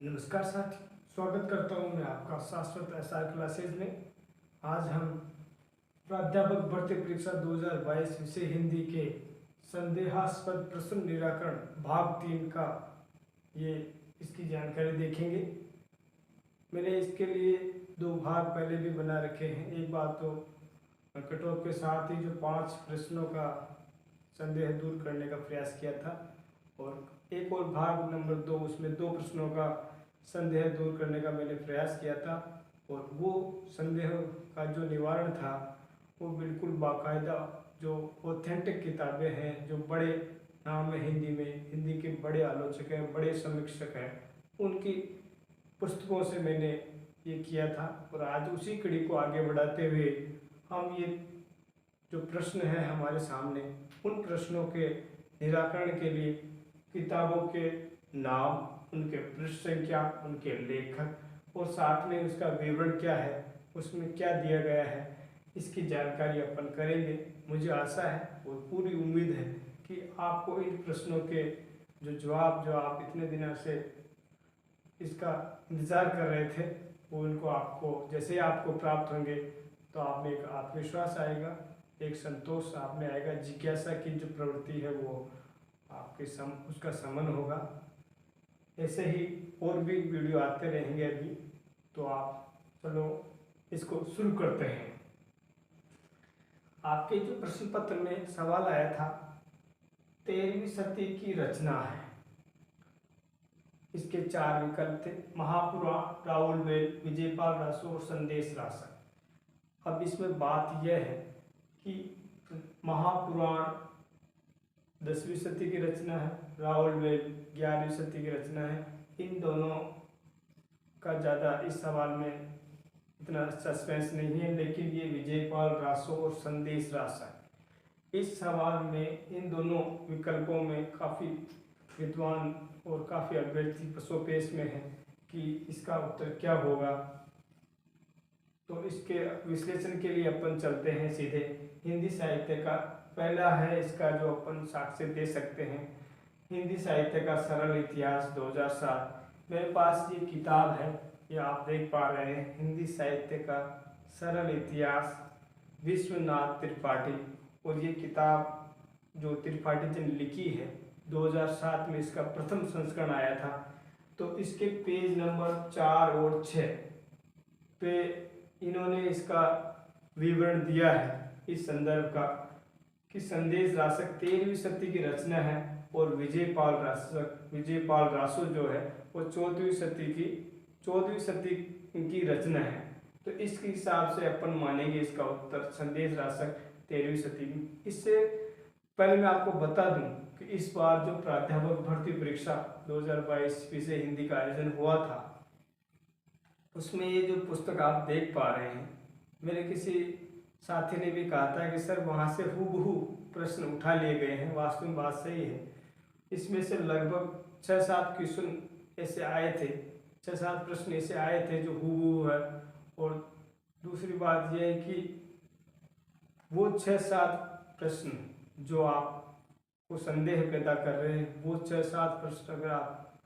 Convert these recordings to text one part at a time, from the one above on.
नमस्कार साथी, स्वागत करता हूं मैं आपका शाश्वत एसआर क्लासेज में। आज हम प्राध्यापक भर्ती परीक्षा 2022 विषय हिंदी के संदेहास्पद प्रश्न निराकरण भाग 3 का इसकी जानकारी देखेंगे। मैंने इसके लिए 2 भाग पहले भी बना रखे हैं। एक बात तो कट ऑफ के साथ ही जो 5 प्रश्नों का संदेह दूर करने का प्रयास किया था, और एक और भाग नंबर 2, उसमें 2 प्रश्नों का संदेह दूर करने का मैंने प्रयास किया था। और वो संदेह का जो निवारण था वो बिल्कुल बाकायदा जो ऑथेंटिक किताबें हैं, जो बड़े नाम है हिंदी में, हिंदी के बड़े आलोचक हैं, बड़े समीक्षक हैं, उनकी पुस्तकों से मैंने ये किया था। और आज उसी कड़ी को आगे बढ़ाते हुए हम ये जो प्रश्न हैं हमारे सामने, उन प्रश्नों के निराकरण के लिए किताबों के नाम, उनके पृष्ठ संख्या, उनके लेखक और साथ में उसका विवरण क्या है, उसमें क्या दिया गया है, इसकी जानकारी अपन करेंगे। मुझे आशा है और पूरी उम्मीद है कि आपको इन प्रश्नों के जो जवाब जो आप इतने दिनों से इसका इंतज़ार कर रहे थे, वो उनको आपको जैसे ही आपको प्राप्त होंगे तो आप में एक आत्मविश्वास आएगा, एक संतोष आप में आएगा, जिज्ञासा की जो प्रवृत्ति है वो आपके उसका समन होगा। ऐसे ही और भी वीडियो आते रहेंगे अभी, तो आप चलो इसको शुरू करते हैं। आपके जो प्रश्न पत्र में सवाल आया था 13वीं शती की रचना है, इसके 4 विकल्प थे: महापुराण, राउलवेल, विजयपाल रासो और संदेश रासक। अब इसमें बात यह है कि महापुराण 10वीं शती की रचना है, राउलवेल 11वीं शती की रचना है। इन दोनों का ज़्यादा इस सवाल में इतना सस्पेंस नहीं है, लेकिन ये विजयपाल रासो और संदेश रासक, इस सवाल में इन दोनों विकल्पों में काफ़ी विद्वान और काफ़ी अभ्यर्थी पसोपेश में है कि इसका उत्तर क्या होगा। तो इसके विश्लेषण के लिए अपन चलते हैं सीधे हिंदी साहित्य का। पहला है इसका जो अपन साक्ष्य दे सकते हैं, हिंदी साहित्य का सरल इतिहास 2007। मेरे पास ये किताब है, ये आप देख पा रहे हैं, हिंदी साहित्य का सरल इतिहास, विश्वनाथ त्रिपाठी। और ये किताब जो त्रिपाठी जी ने लिखी है 2007 में इसका प्रथम संस्करण आया था। तो इसके पेज नंबर 4 और 6 पे इन्होंने इसका विवरण दिया है इस संदर्भ का कि संदेश रासक 13वीं शती की रचना है और विजयपाल रासो जो है वो 14वीं शती की रचना है। तो इसके हिसाब से अपन मानेंगे इसका उत्तर संदेश रासक 13वीं शती की। इससे पहले मैं आपको बता दूं कि इस बार जो प्राध्यापक भर्ती परीक्षा 2022 विषय हिंदी का आयोजन हुआ था, उसमें ये जो पुस्तक आप देख पा रहे हैं, मेरे किसी साथी ने भी कहा था कि सर वहाँ से हूबहू प्रश्न उठा लिए गए हैं। वास्तव में बात सही है। इसमें से लगभग 6-7 क्वेश्चन ऐसे आए थे, 6-7 प्रश्न ऐसे आए थे जो हूबहू है। और दूसरी बात यह है कि वो 6-7 प्रश्न जो आपको संदेह पैदा कर रहे हैं, वो 6-7 प्रश्न अगर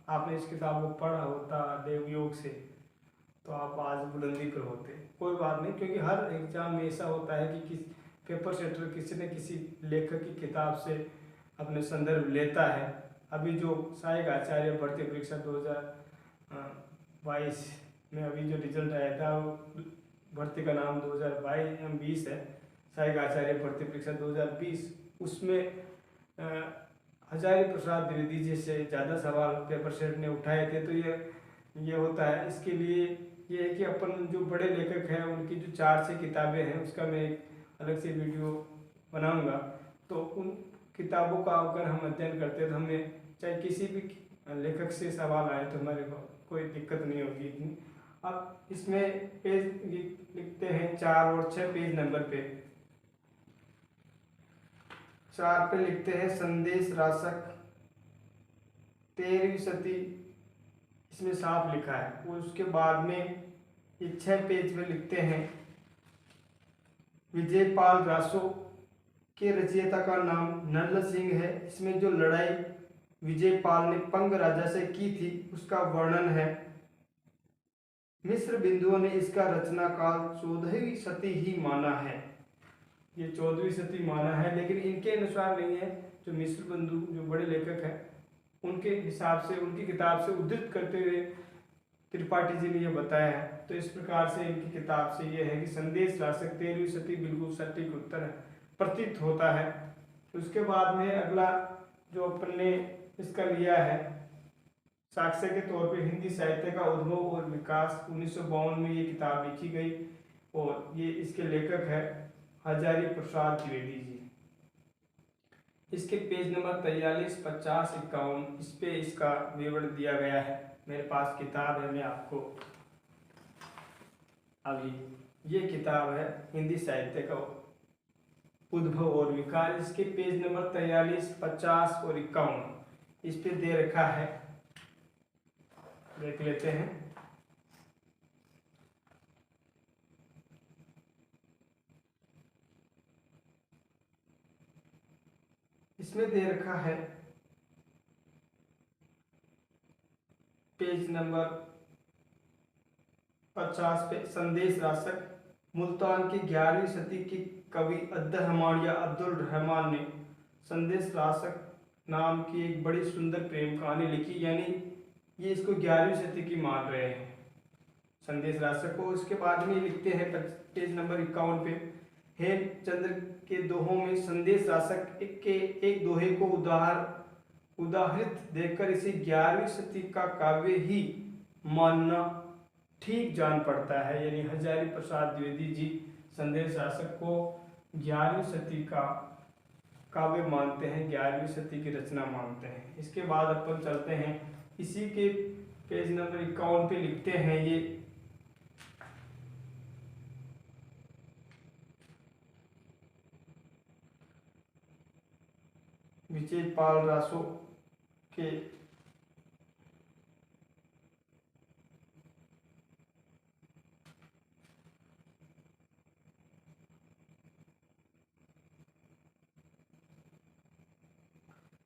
आपने इस किताब को पढ़ा होता देवयोग से, तो आप आज बुलंदी पर होते। कोई बात नहीं, क्योंकि हर एग्जाम में ऐसा होता है कि पेपर सेटर किसी न किसी लेखक की किताब से अपने संदर्भ लेता है। अभी जो सहायक आचार्य भर्ती परीक्षा 2022 में अभी जो रिजल्ट आया था, भर्ती का नाम 2022 है, सहायक आचार्य भर्ती परीक्षा 2020, उसमें हजारी प्रसाद द्विवेदी जी से ज़्यादा सवाल पेपर सेट ने उठाए थे। तो ये होता है। इसके लिए ये है कि अपन जो बड़े लेखक हैं उनकी जो 4-6 किताबें हैं, उसका मैं एक अलग से वीडियो बनाऊंगा। तो उन किताबों का अगर हम अध्ययन करते हैं तो हमें चाहे किसी भी लेखक से सवाल आए तो हमारे को कोई दिक्कत नहीं होगी इतनी। अब इसमें पेज लिखते हैं 4 और 6 पेज नंबर पे। 4 पे लिखते हैं संदेश रासक 13वीं शती, इसमें साफ लिखा है। और उसके बाद में ये 6 पेज पे लिखते हैं विजयपाल रासो के रचयिता का नाम नल्ल सिंह है। इसमें जो लड़ाई विजयपाल ने पंग राजा से की थी उसका वर्णन है। मिस्र बिंदुओं ने इसका रचना काल 14वीं सदी ही माना है। ये 14वीं सदी माना है, लेकिन इनके अनुसार नहीं है। जो मिस्र बिंदु जो बड़े लेखक हैं उनके हिसाब से, उनकी किताब से उद्धृत करते हुए त्रिपाठी जी ने यह बताया है। तो इस प्रकार से इनकी किताब से यह है कि संदेश रासक 13वीं सदी बिल्कुल सटीक उत्तर है, प्रतीत होता है। उसके बाद में अगला जो अपन ने इसका लिया है साक्ष्य के तौर पे हिंदी साहित्य का उद्भव और विकास, 1952 में ये किताब लिखी गई और ये इसके लेखक है हजारी प्रसाद द्विवेदी जी। इसके पेज नंबर 43, 50, 51 इस पे इसका विवरण दिया गया है। मेरे पास किताब है, मैं आपको अभी ये किताब है हिंदी साहित्य का उद्भव और विकास। इसके पेज नंबर 43, 50 और 51 इस पे दे रखा है, देख लेते हैं। इसमें दे रखा है पेज नंबर 50 पे संदेश रासक मुल्तान की 11वीं सदी की कवि अब्दुर्रहमान या अब्दुल रहमान ने संदेश रासक नाम की एक बड़ी सुंदर प्रेम कहानी लिखी, यानी ये इसको 11वीं सदी की मान रहे हैं संदेश रासक को। उसके बाद में लिखते हैं पेज नंबर 51 पे, हेमचंद्र के दोहों में संदेश रासक के एक दोहे को उदाहरित देखकर इसे 11वीं सदी का काव्य ही मानना ठीक जान पड़ता है। यानी हजारी प्रसाद द्विवेदी जी संदेश रासक को 11वीं सदी का काव्य मानते हैं, 11वीं सदी की रचना मानते हैं। इसके बाद अपन चलते हैं, इसी के पेज नंबर 51 पे लिखते हैं ये विजयपाल रासो के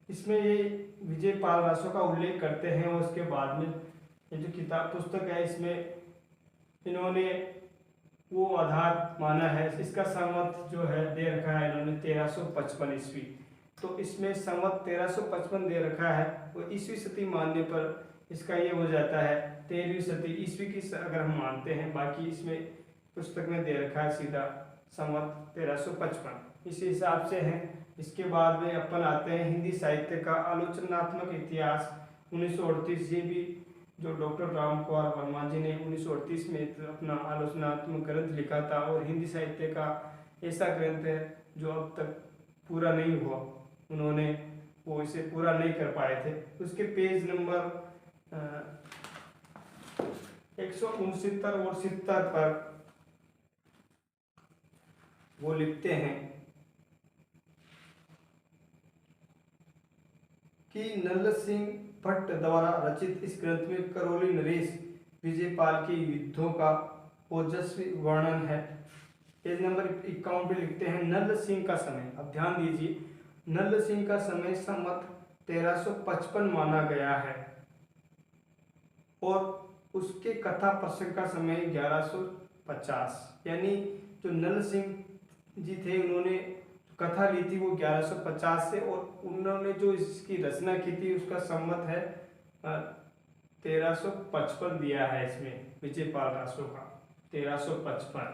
इसमें ये विजयपाल रासो का उल्लेख करते हैं और उसके बाद में ये जो किताब पुस्तक है इसमें इन्होंने वो आधार माना है। इसका संवत जो है दे रखा है इन्होंने 1355 ईस्वी। तो इसमें संवत 1355 दे रखा है और ईस्वी सदी मानने पर इसका ये हो जाता है 13वीं सदी ईस्वी की अगर हम मानते हैं। बाकी इसमें पुस्तक में दे रखा है सीधा संवत 1355, इसी हिसाब से है। इसके बाद में अपन आते हैं हिंदी साहित्य का आलोचनात्मक इतिहास 1938। ये भी जो डॉक्टर राम कुमार वर्मा जी ने 1938 में अपना आलोचनात्मक ग्रंथ लिखा था और हिंदी साहित्य का ऐसा ग्रंथ है जो अब तक पूरा नहीं हुआ, उन्होंने वो इसे पूरा नहीं कर पाए थे। उसके पेज नंबर 169 और 70 पर वो लिखते हैं कि नल्ल सिंह भट्ट द्वारा रचित इस ग्रंथ में करौली नरेश विजयपाल के युद्धों का ओजस्वी वर्णन है। पेज नंबर 51 पे लिखते हैं नल्ल सिंह का समय। अब ध्यान दीजिए, नल्ल सिंह का समय संवत 1355 माना गया है और उसके कथा प्रसंग का समय 1150। यानी जो नल्ल सिंह जी थे उन्होंने कथा ली थी वो 1150 से और उन्होंने जो इसकी रचना की थी उसका संवत है 1355 दिया है इसमें विजयपाल रासो का 1355।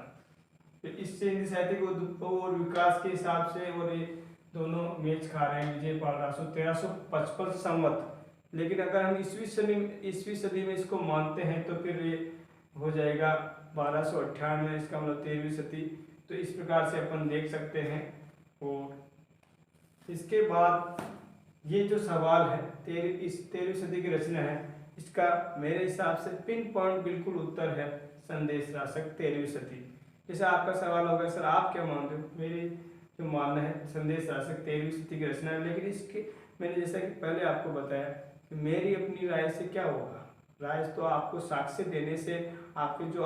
तो इससे हिंदी साहित्य के उद्भव और विकास के हिसाब से और ये दोनों मैच खा रहे हैं विजयपाल रासो 1355 संवत। लेकिन अगर हम ईस्वी सदी में इसको मानते हैं तो फिर ये हो जाएगा 1298, इसका मतलब 13वीं सदी। तो इस प्रकार से अपन देख सकते हैं। और इसके बाद ये जो सवाल है 13वीं सदी की रचना है, इसका मेरे हिसाब से पिन पॉइंट बिल्कुल उत्तर है संदेश रासक 13वीं सदी। जैसे आपका सवाल होगा सर आप क्या मानते हो, मेरी जो मानना है संदेश रासक 13वीं सदी की रचना है। लेकिन इसके मैंने जैसा कि पहले आपको बताया कि मेरी अपनी राय से क्या होगा, राय तो आपको साक्ष्य देने से आपके जो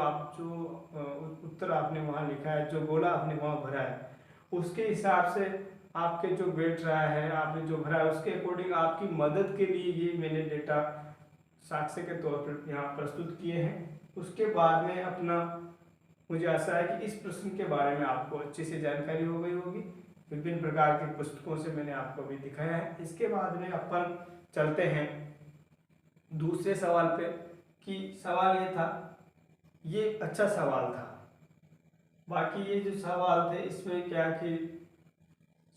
उत्तर आपने वहाँ लिखा है, जो गोला आपने वहाँ भरा है, उसके हिसाब से आपके जो बैठ रहा है, आपने जो भरा है, उसके अकॉर्डिंग आपकी मदद के लिए ये मैंने डेटा साक्ष्य के तौर पर यहाँ प्रस्तुत किए हैं। उसके बाद में अपना, मुझे आशा है कि इस प्रश्न के बारे में आपको अच्छे से जानकारी हो गई होगी। विभिन्न प्रकार की पुस्तकों से मैंने आपको अभी दिखाया है। इसके बाद में अपन चलते हैं दूसरे सवाल पे, कि सवाल ये था, ये अच्छा सवाल था। बाकी ये जो सवाल थे इसमें क्या कि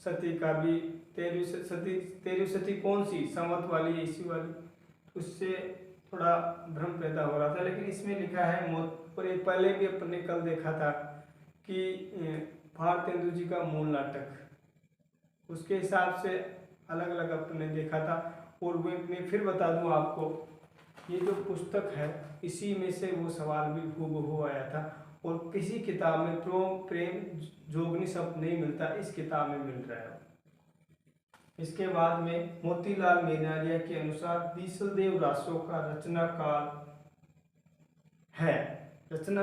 सती का भी तेरहवीं सती कौन सी, संवत वाली, ईस्वी वाली, उससे थोड़ा भ्रम पैदा हो रहा था। लेकिन इसमें लिखा है और ये पहले भी अपन ने कल देखा था कि भारतेंदु जी का मूल नाटक, उसके हिसाब से अलग अलग अपन ने देखा था। और मैं फिर बता दूं आपको, ये जो पुस्तक है इसी में से वो सवाल भी हूबहू आया था, और किसी किताब में प्रेम जोगनी शब्द नहीं मिलता, इस किताब में मिल रहा है। इसके बाद में मोतीलाल मेनारिया के अनुसार बीसलदेव रासो का रचना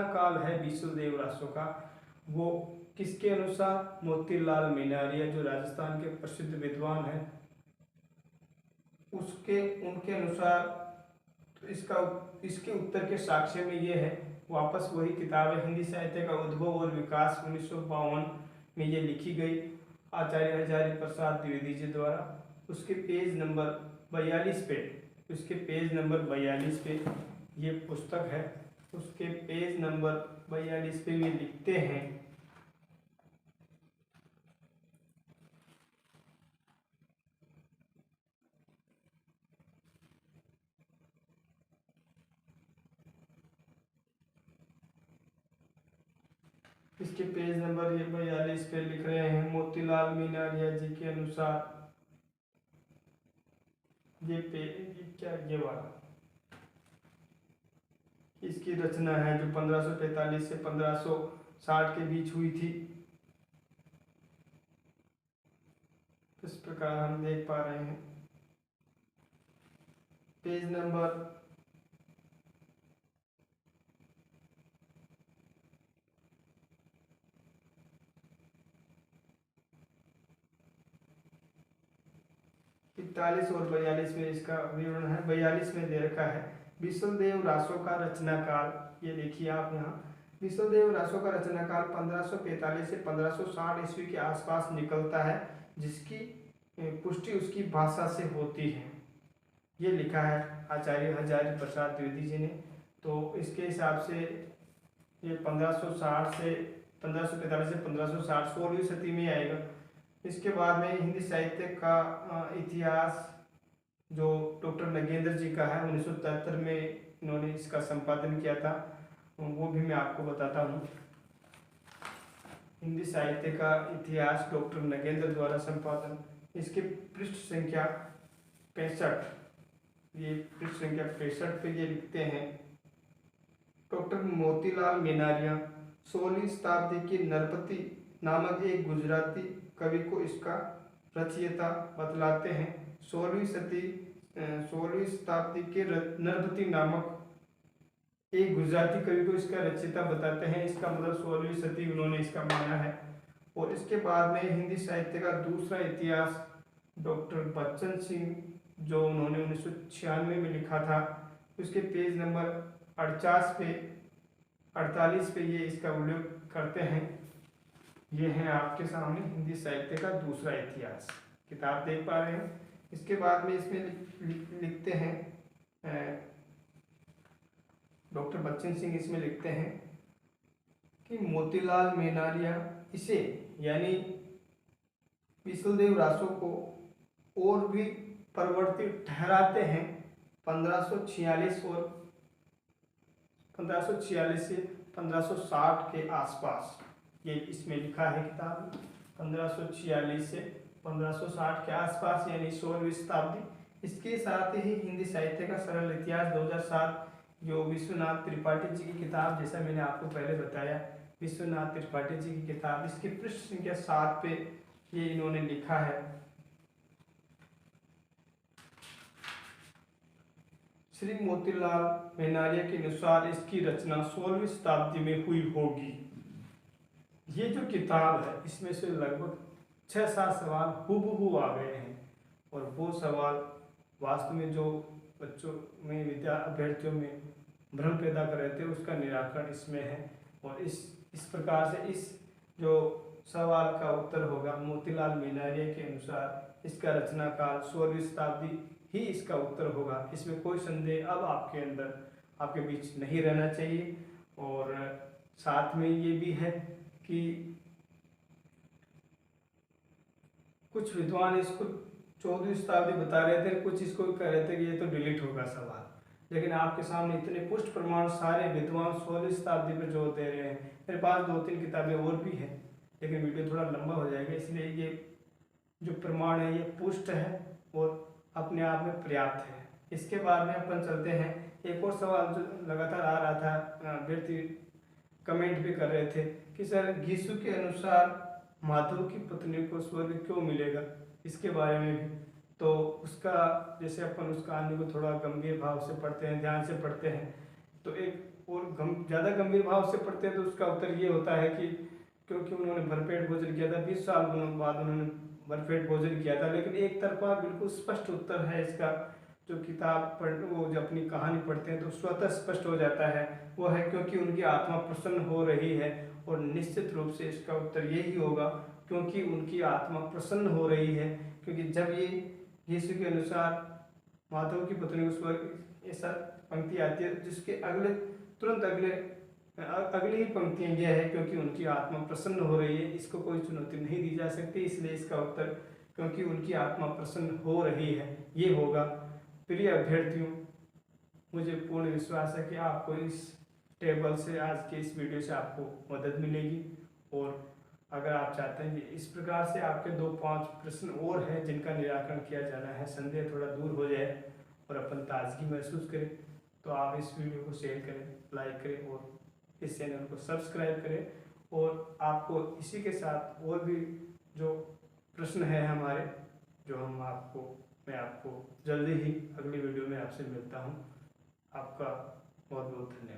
काल है बीसलदेव रासो का। वो किसके अनुसार? मोतीलाल मेनारिया, जो राजस्थान के प्रसिद्ध विद्वान हैं, उनके अनुसार। तो इसके उत्तर के साक्ष्य में ये है, वापस वही किताब है, हिंदी साहित्य का उद्भव और विकास, 1952 में ये लिखी गई आचार्य हजारी प्रसाद द्विवेदी जी द्वारा। उसके पेज नंबर 42 पे ये पुस्तक है। उसके पेज नंबर 42 पे ये लिखते हैं, इसके पेज नंबर ये 42 पे लिख रहे हैं, मोतीलाल मेनारिया जी के अनुसार ये वाला इसकी रचना है जो 1545 से 1560 के बीच हुई थी। इस प्रकार हम देख पा रहे हैं पेज नंबर 41 और 42 में इसका विवरण है। 42 में दे रखा है बीसलदेव रासो का रचना काल। ये देखिए आप यहाँ, बीसलदेव रासो का रचना काल 1545 से 1560 ईस्वी के आसपास निकलता है, जिसकी पुष्टि उसकी भाषा से होती है। ये लिखा है आचार्य हजारी प्रसाद द्विवेदी जी ने। तो इसके हिसाब से ये 1545 से 1560 16वीं सदी में आएगा। इसके बाद में हिंदी साहित्य का इतिहास जो डॉक्टर नगेंद्र जी का है, 1973 में इन्होंने इसका संपादन किया था, वो भी मैं आपको बताता हूँ। हिंदी साहित्य का इतिहास डॉक्टर नगेंद्र द्वारा संपादन। इसके पृष्ठ संख्या 65, ये पृष्ठ संख्या 65 पे ये लिखते हैं, डॉक्टर मोतीलाल मेनारिया 16वीं शताब्दी की नरपति नामक एक गुजराती कवि को इसका रचयिता बतलाते हैं। 16वीं शताब्दी के नरपति नामक एक गुजराती कवि को इसका रचयिता बताते हैं। इसका मतलब 16वीं सदी उन्होंने इसका माना है। और इसके बाद में हिंदी साहित्य का दूसरा इतिहास डॉक्टर बच्चन सिंह, जो उन्होंने 1996 में लिखा था, उसके पेज नंबर 48 पे ये इसका उल्लेख करते हैं। ये है आपके सामने हिंदी साहित्य का दूसरा इतिहास, किताब देख पा रहे हैं। इसके बाद में इसमें लिखते हैं, डॉक्टर बच्चन सिंह इसमें लिखते हैं कि मोतीलाल मेनारिया इसे यानी बीसलदेव रासो को और भी परिवर्तित ठहराते हैं 1546 से 1560 के आसपास। ये इसमें लिखा है किताब 1546 से 1560 के आसपास, यानी 16वीं शताब्दी। इसके साथ ही हिंदी साहित्य का सरल इतिहास 2007, जो विश्वनाथ त्रिपाठी जी की किताब, जैसा मैंने आपको पहले बताया, विश्वनाथ त्रिपाठी जी की किताब, इसके पृष्ठ संख्या 7 पे ये इन्होंने लिखा है, श्री मोतीलाल मेनारिया के अनुसार इसकी रचना 16वीं शताब्दी में हुई होगी। ये जो किताब है इसमें से लगभग 6-7 सवाल हूबहू आ गए हैं, और वो सवाल वास्तव में जो बच्चों में अभ्यर्थियों में भ्रम पैदा कर रहे थे उसका निराकरण इसमें है। और इस प्रकार से इस जो सवाल का उत्तर होगा मोतीलाल मीनारिया के अनुसार इसका रचना काल 16वीं शताब्दी ही इसका उत्तर होगा। इसमें कोई संदेह अब आपके अंदर आपके बीच नहीं रहना चाहिए। और साथ में ये भी है कि कुछ विद्वान इसको 14वीं शताब्दी बता रहे थे, कुछ इसको कह रहे थे कि ये तो डिलीट होगा सवाल, लेकिन आपके सामने इतने पुष्ट प्रमाण सारे विद्वान 16वीं शताब्दी पर जोर दे रहे हैं। मेरे पास 2-3 किताबें और भी हैं, लेकिन वीडियो थोड़ा लंबा हो जाएगा, इसलिए ये जो प्रमाण है ये पुष्ट है और अपने आप में पर्याप्त है। इसके बाद में अपन चलते हैं, एक और सवाल जो लगातार आ रहा था, अभ्यर्थी कमेंट भी कर रहे थे कि सर गीसु के अनुसार माधव की पत्नी को स्वर्ग क्यों मिलेगा, इसके बारे में भी। तो उसका जैसे अपन उस कहानी को थोड़ा गंभीर भाव से पढ़ते हैं, ध्यान से पढ़ते हैं, तो एक और ज़्यादा गंभीर भाव से पढ़ते हैं तो उसका उत्तर ये होता है कि क्योंकि उन्होंने भरपेट भोजन किया था, 20 साल बाद उन्होंने भरपेट भोजन किया था। लेकिन एक तरफा बिल्कुल स्पष्ट उत्तर है इसका, जो किताब पढ़ वो जो अपनी कहानी पढ़ते हैं तो स्वतः स्पष्ट हो जाता है, वो है क्योंकि उनकी आत्मा प्रसन्न हो रही है। और निश्चित रूप से इसका उत्तर यही होगा क्योंकि उनकी आत्मा प्रसन्न हो रही है, क्योंकि जब ये यीशु के अनुसार माधव की पत्नी को स्वर्ग, ऐसा पंक्ति आती है जिसके तुरंत अगली ही पंक्तियाँ यह है क्योंकि उनकी आत्मा प्रसन्न हो रही है। इसको कोई चुनौती नहीं दी जा सकती, इसलिए इसका उत्तर क्योंकि उनकी आत्मा प्रसन्न हो रही है ये होगा। प्रिय अभ्यर्थियों, मुझे पूर्ण विश्वास है कि आपको इस टेबल से, आज के इस वीडियो से आपको मदद मिलेगी। और अगर आप चाहते हैं कि इस प्रकार से आपके 2-5 प्रश्न और हैं जिनका निराकरण किया जाना है, संदेह थोड़ा दूर हो जाए और अपन ताजगी महसूस करें, तो आप इस वीडियो को शेयर करें, लाइक करें और इस चैनल को सब्सक्राइब करें। और आपको इसी के साथ और भी जो प्रश्न है हमारे, जो मैं आपको जल्दी ही अगली वीडियो में आपसे मिलता हूँ। आपका बहुत बहुत धन्यवाद।